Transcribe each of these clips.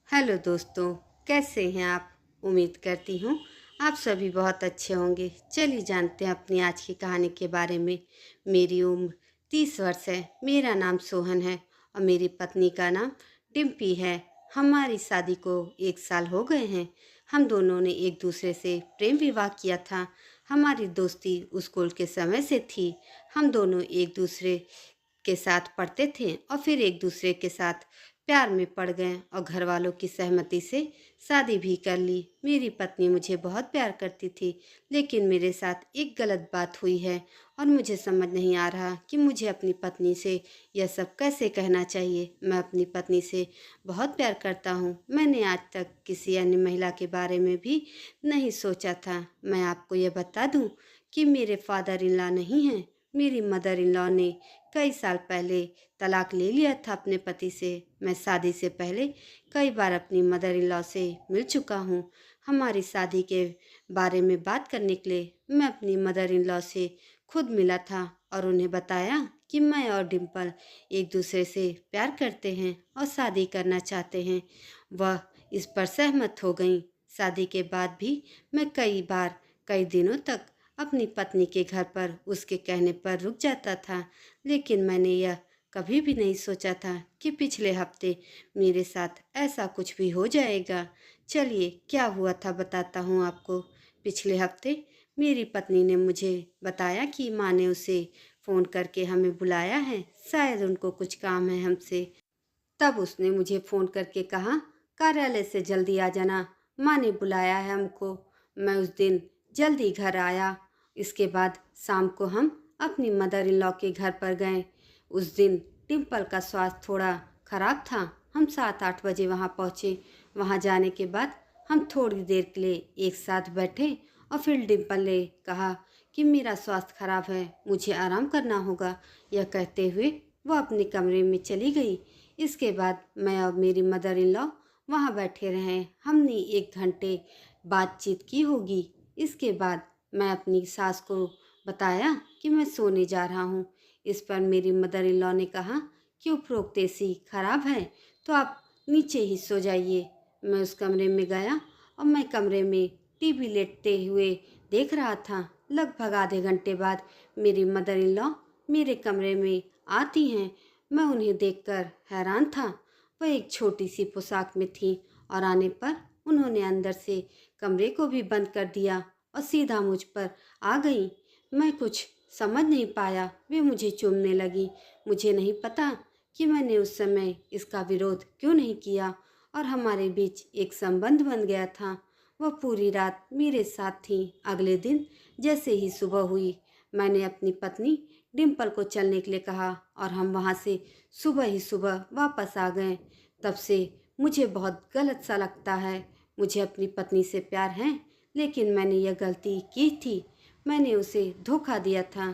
Hello दोस्तों, कैसे हैं आप। उम्मीद करती हूँ आप सभी बहुत अच्छे होंगे। चलिए जानते हैं अपनी आज की कहानी के बारे में। मेरी उम्र 30 वर्ष है। मेरा नाम सोहन है और मेरी पत्नी का नाम डिम्पी है। हमारी शादी को 1 साल हो गए हैं। हम दोनों ने एक दूसरे से प्रेम विवाह किया था। हमारी दोस्ती स्कूल के समय से थी। हम दोनों एक दूसरे के साथ पढ़ते थे और फिर एक दूसरे के साथ प्यार में पड़ गए और घर वालों की सहमति से शादी भी कर ली। मेरी पत्नी मुझे बहुत प्यार करती थी, लेकिन मेरे साथ एक गलत बात हुई है और मुझे समझ नहीं आ रहा कि मुझे अपनी पत्नी से यह सब कैसे कहना चाहिए। मैं अपनी पत्नी से बहुत प्यार करता हूँ। मैंने आज तक किसी अन्य महिला के बारे में भी नहीं सोचा था। मैं आपको यह बता दूँ कि मेरे फादर इन लॉ नहीं हैं। मेरी मदर इन लॉ ने कई साल पहले तलाक ले लिया था अपने पति से। मैं शादी से पहले कई बार अपनी मदर इन लॉ से मिल चुका हूँ। हमारी शादी के बारे में बात करने के लिए मैं अपनी मदर इन लॉ से खुद मिला था और उन्हें बताया कि मैं और डिम्पल एक दूसरे से प्यार करते हैं और शादी करना चाहते हैं। वह इस पर सहमत हो गईं। शादी के बाद भी मैं कई बार कई दिनों तक अपनी पत्नी के घर पर उसके कहने पर रुक जाता था, लेकिन मैंने यह कभी भी नहीं सोचा था कि पिछले हफ्ते मेरे साथ ऐसा कुछ भी हो जाएगा। चलिए क्या हुआ था बताता हूँ आपको। पिछले हफ्ते मेरी पत्नी ने मुझे बताया कि माँ ने उसे फ़ोन करके हमें बुलाया है, शायद उनको कुछ काम है हमसे। तब उसने मुझे फ़ोन करके कहा, कार्यालय से जल्दी आ जाना, माँ ने बुलाया है हमको। मैं उस दिन जल्दी घर आया। इसके बाद शाम को हम अपनी मदर इन लॉ के घर पर गए। उस दिन डिम्पल का स्वास्थ्य थोड़ा खराब था। हम 7-8 बजे वहाँ पहुँचे। वहाँ जाने के बाद हम थोड़ी देर के लिए एक साथ बैठे और फिर डिम्पल ने कहा कि मेरा स्वास्थ्य खराब है, मुझे आराम करना होगा। यह कहते हुए वह अपने कमरे में चली गई। इसके बाद मैं और मेरी मदर इन लॉ वहाँ बैठे रहे। हमने 1 घंटे बातचीत की होगी। इसके बाद मैं अपनी सास को बताया कि मैं सोने जा रहा हूँ। इस पर मेरी मदर इन लॉ ने कहा कि उपरोक्त एसी खराब है तो आप नीचे ही सो जाइए। मैं उस कमरे में गया और मैं कमरे में टीवी लेटते हुए देख रहा था। लगभग आधे घंटे बाद मेरी मदर इन लॉ मेरे कमरे में आती हैं। मैं उन्हें देखकर हैरान था। वह एक छोटी सी पोशाक में थी और आने पर उन्होंने अंदर से कमरे को भी बंद कर दिया और सीधा मुझ पर आ गई। मैं कुछ समझ नहीं पाया। वे मुझे चूमने लगी। मुझे नहीं पता कि मैंने उस समय इसका विरोध क्यों नहीं किया और हमारे बीच एक संबंध बन गया था। वह पूरी रात मेरे साथ थी। अगले दिन जैसे ही सुबह हुई, मैंने अपनी पत्नी डिम्पल को चलने के लिए कहा और हम वहाँ से सुबह ही सुबह वापस आ गए। तब से मुझे बहुत गलत सा लगता है। मुझे अपनी पत्नी से प्यार है, लेकिन मैंने यह गलती की थी। मैंने उसे धोखा दिया था।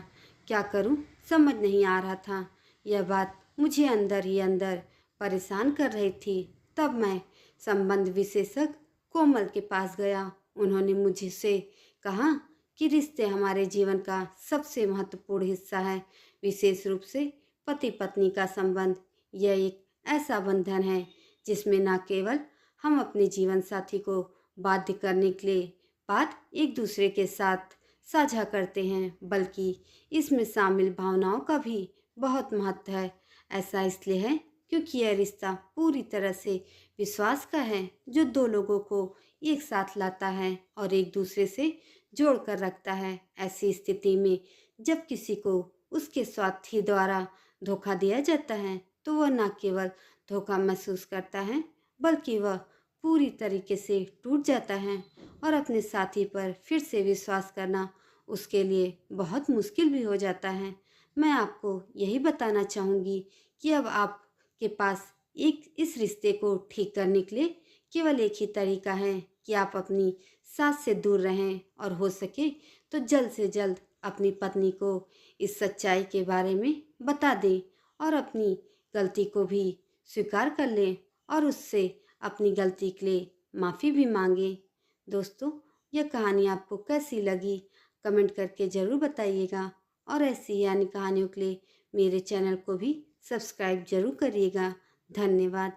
क्या करूं, समझ नहीं आ रहा था। यह बात मुझे अंदर ही अंदर परेशान कर रही थी। तब मैं संबंध विशेषज्ञ कोमल के पास गया। उन्होंने मुझसे कहा कि रिश्ते हमारे जीवन का सबसे महत्वपूर्ण हिस्सा है, विशेष रूप से पति पत्नी का संबंध। यह एक ऐसा बंधन है जिसमें न केवल हम अपने जीवन साथी को बाध्य करने के लिए बात एक दूसरे के साथ साझा करते हैं, बल्कि इसमें शामिल भावनाओं का भी बहुत महत्व है। ऐसा इसलिए है क्योंकि यह रिश्ता पूरी तरह से विश्वास का है, जो दो लोगों को एक साथ लाता है और एक दूसरे से जोड़ कर रखता है। ऐसी स्थिति में जब किसी को उसके साथी द्वारा धोखा दिया जाता है, तो वह न केवल धोखा महसूस करता है, बल्कि वह पूरी तरीके से टूट जाता है और अपने साथी पर फिर से विश्वास करना उसके लिए बहुत मुश्किल भी हो जाता है। मैं आपको यही बताना चाहूँगी कि अब आपके पास एक इस रिश्ते को ठीक करने के लिए केवल एक ही तरीका है कि आप अपनी सास से दूर रहें और हो सके तो जल्द से जल्द अपनी पत्नी को इस सच्चाई के बारे में बता दें और अपनी गलती को भी स्वीकार कर लें और उससे अपनी गलती के लिए माफ़ी भी मांगें। दोस्तों, यह कहानी आपको कैसी लगी कमेंट करके ज़रूर बताइएगा और ऐसी ही अन्य कहानियों के लिए मेरे चैनल को भी सब्सक्राइब ज़रूर करिएगा। धन्यवाद।